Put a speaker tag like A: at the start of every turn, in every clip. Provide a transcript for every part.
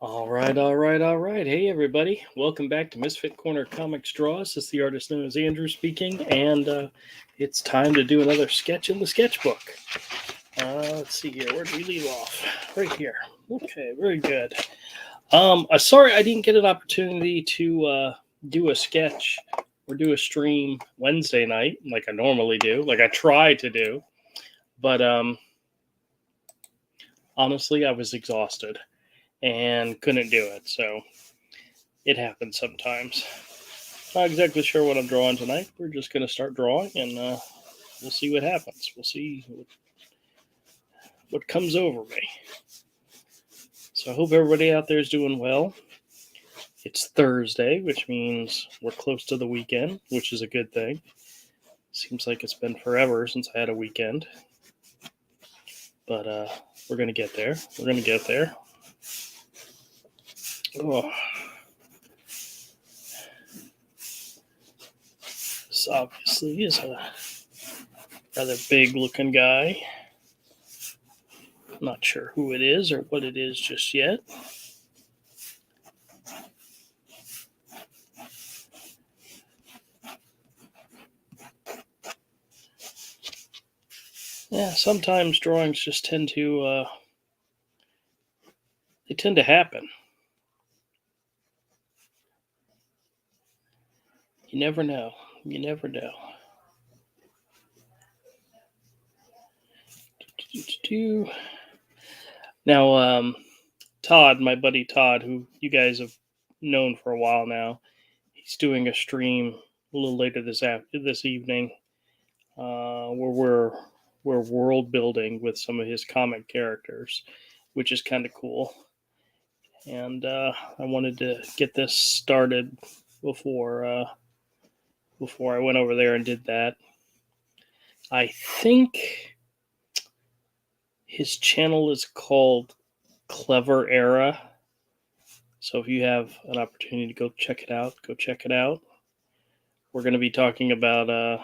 A: All right, all right, all right. Hey, everybody. Welcome back to Misfit Corner Comics DRAWS. This is the artist known as Andrew speaking, and it's time to do another sketch in the sketchbook. Let's see here. Where do we leave off? Right here. Okay, very good. Sorry I didn't get an opportunity to do a sketch or do a stream Wednesday night like I normally do, like I try to do. But honestly, I was exhausted and couldn't do it. So it happens sometimes. Not exactly sure what I'm drawing tonight. We're just going to start drawing and we'll see what happens. We'll see what comes over me. So I hope everybody out there is doing well. It's Thursday, which means we're close to the weekend, which is a good thing. Seems like it's been forever since I had a weekend. But we're going to get there. We're going to get there. Oh. This obviously is a rather big looking guy. Not sure who it is or what it is just yet. Yeah, sometimes drawings just tend to happen. You never know. You never know. Now, Todd, my buddy Todd, who you guys have known for a while now, he's doing a stream a little later this evening, where we're world building with some of his comic characters, which is kind of cool. And I wanted to get this started before I went over there and did that. I think his channel is called Clever Era. So if you have an opportunity to go check it out, go check it out. We're going to be talking about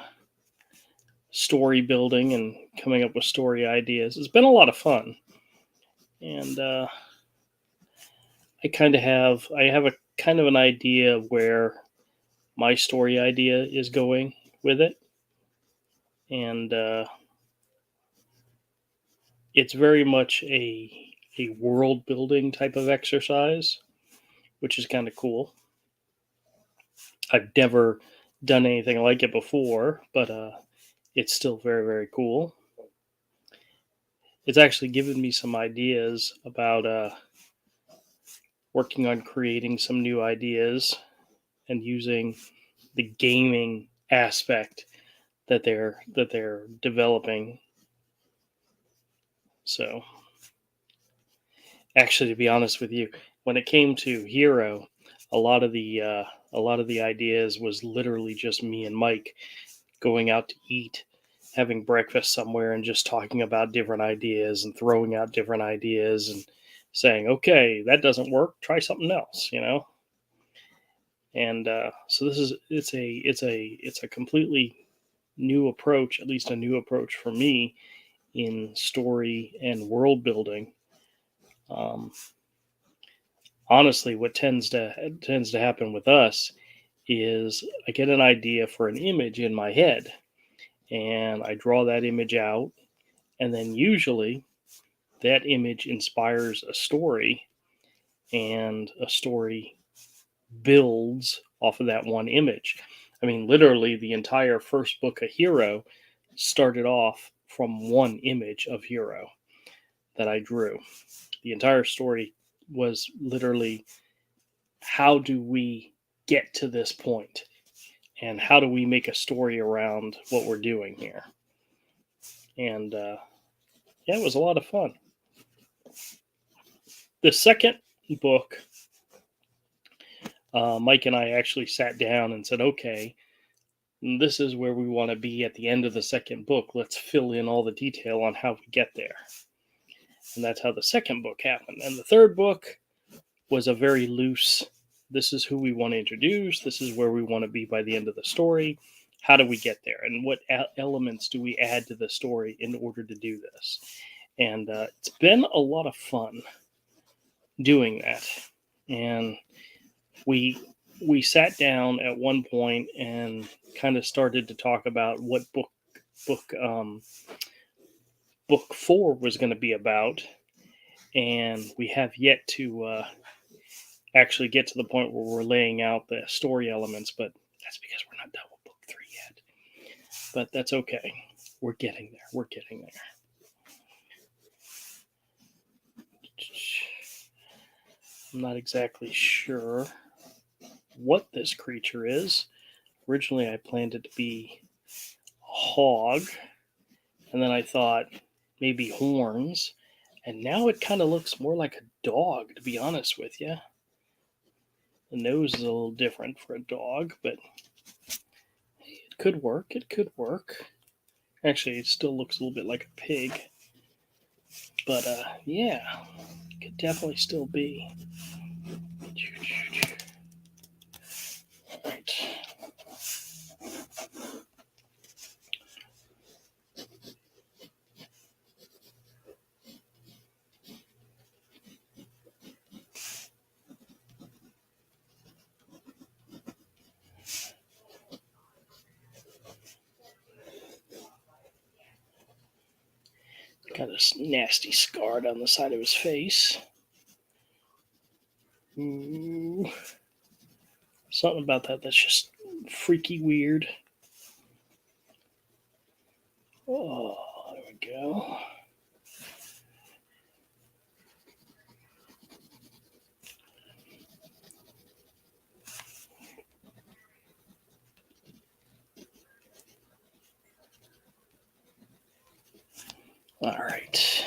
A: story building and coming up with story ideas. It's been a lot of fun. And I have a kind of an idea of where my story idea is going with it. And it's very much a world building type of exercise, which is kind of cool. I've never done anything like it before, but it's still very, very cool. It's actually given me some ideas about working on creating some new ideas and using the gaming aspect that they're developing. So, actually, to be honest with you, when it came to Hero, a lot of the ideas was literally just me and Mike going out to eat, having breakfast somewhere, and just talking about different ideas and throwing out different ideas and saying, "Okay, that doesn't work. Try something else," you know. And so it's a completely new approach, at least a new approach for me in story and world building. Honestly, what tends to happen with us is I get an idea for an image in my head, and I draw that image out, and then usually that image inspires a story, and a story builds off of that one image. I mean, literally, the entire first book of Hero started off from one image of Hero that I drew. The entire story was literally, how do we get to this point? And how do we make a story around what we're doing here? And yeah, it was a lot of fun. The second book, Mike and I actually sat down and said, okay, this is where we want to be at the end of the second book. Let's fill in all the detail on how we get there. And that's how the second book happened. And the third book was a very loose, this is who we want to introduce. This is where we want to be by the end of the story. How do we get there? And what elements do we add to the story in order to do this? And it's been a lot of fun doing that. and we sat down at one point and kind of started to talk about what book book 4 was going to be about, and we have yet to actually get to the point where we're laying out the story elements, but that's because we're not done with book 3 yet. But that's okay. We're getting there. We're getting there. I'm not exactly sure what this creature is. Originally, I planned it to be a hog, and then I thought maybe horns, and now it kind of looks more like a dog, to be honest with you. The nose is a little different for a dog, but it could work. It could work. Actually, it still looks a little bit like a pig, but yeah, it could definitely still be. All right. Got this nasty scar down the side of his face. Ooh. Something about that's just freaky weird. Oh, there we go. All right.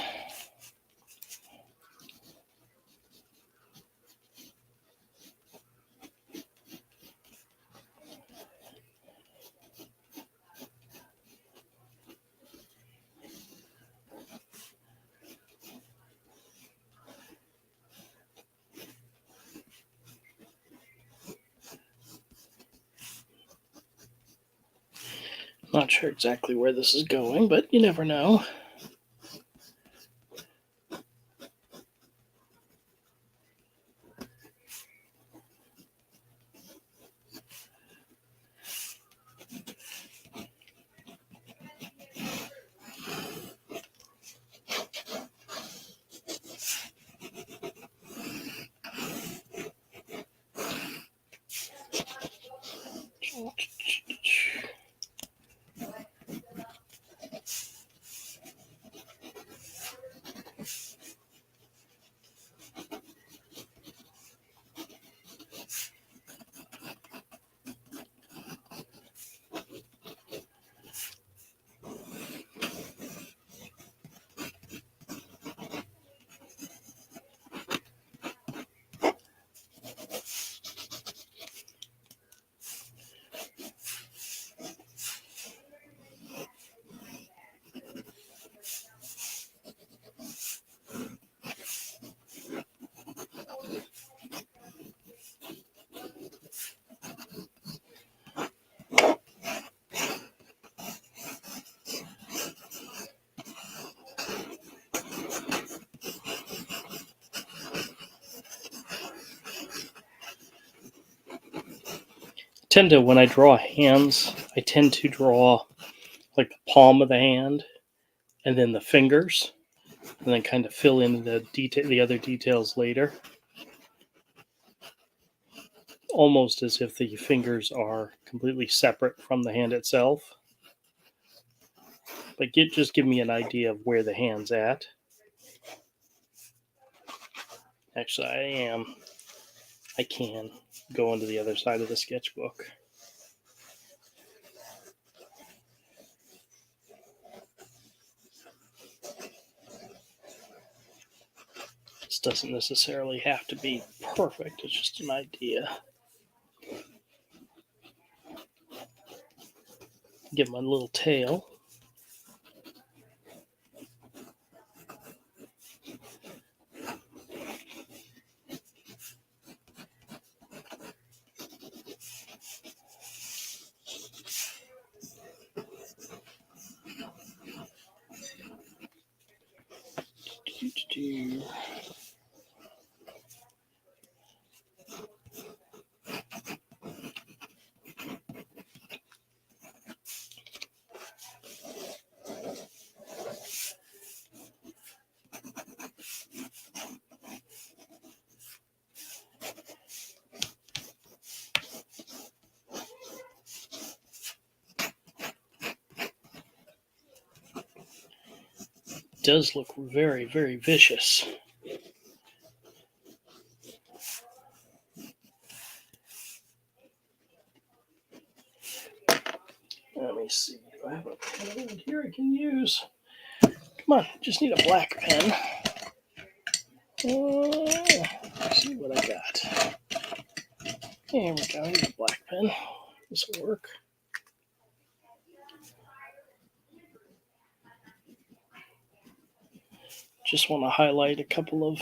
A: Not sure exactly where this is going, but you never know. When I draw hands, I tend to draw like the palm of the hand and then the fingers, and then kind of fill in the other details later, almost as if the fingers are completely separate from the hand itself. But just give me an idea of where the hand's at. Actually, I can go onto the other side of the sketchbook. This doesn't necessarily have to be perfect, it's just an idea. Give him a little tail. does look very, very vicious. Let me see. Do I have a pen here I can use? Come on, just need a black pen. Let's see what I got. There we go. Here's a black pen. This will work. Just want to highlight a couple of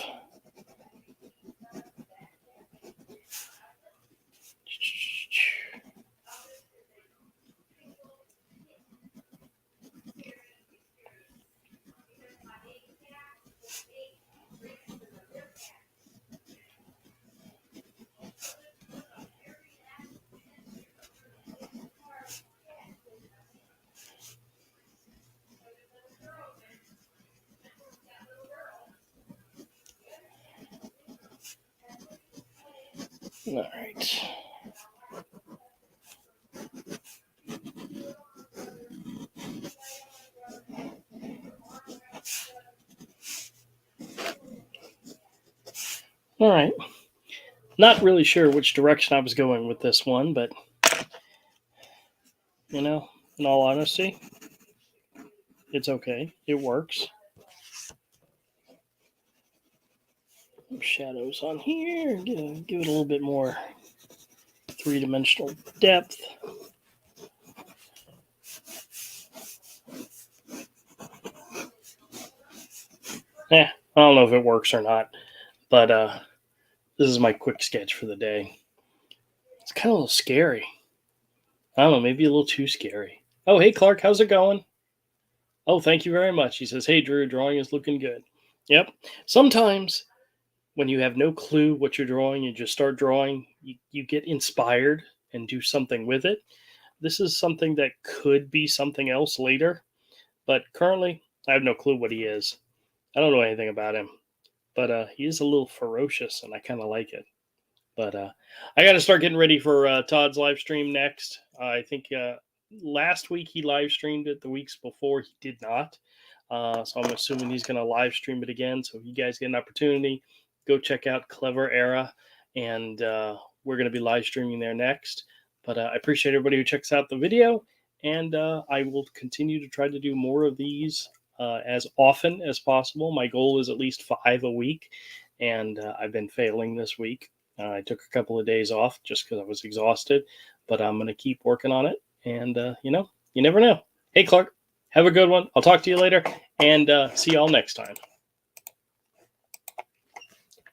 A: all right. All right. Not really sure which direction I was going with this one, but in all honesty, it's okay. It works. Some shadows on here. Give it a little bit more three-dimensional depth. I don't know if it works or not, but this is my quick sketch for the day. It's kind of a little scary. I don't know, maybe a little too scary. Oh, hey, Clark, how's it going? Oh, thank you very much. He says, hey, Drew, drawing is looking good. Yep. Sometimes when you have no clue what you're drawing, you just start drawing, you get inspired and do something with it. This is something that could be something else later, but currently I have no clue what he is. I don't know anything about him, but he is a little ferocious, and I kind of like it. But I got to start getting ready for Todd's live stream next. I think last week he live streamed it. The weeks before he did not. So I'm assuming he's going to live stream it again. So if you guys get an opportunity, go check out Clever Era, and we're going to be live streaming there next. But I appreciate everybody who checks out the video, and I will continue to try to do more of these as often as possible. My goal is at least 5 a week, and I've been failing this week. I took a couple of days off just because I was exhausted, but I'm going to keep working on it. And, you never know. Hey, Clark, have a good one. I'll talk to you later, and see y'all next time.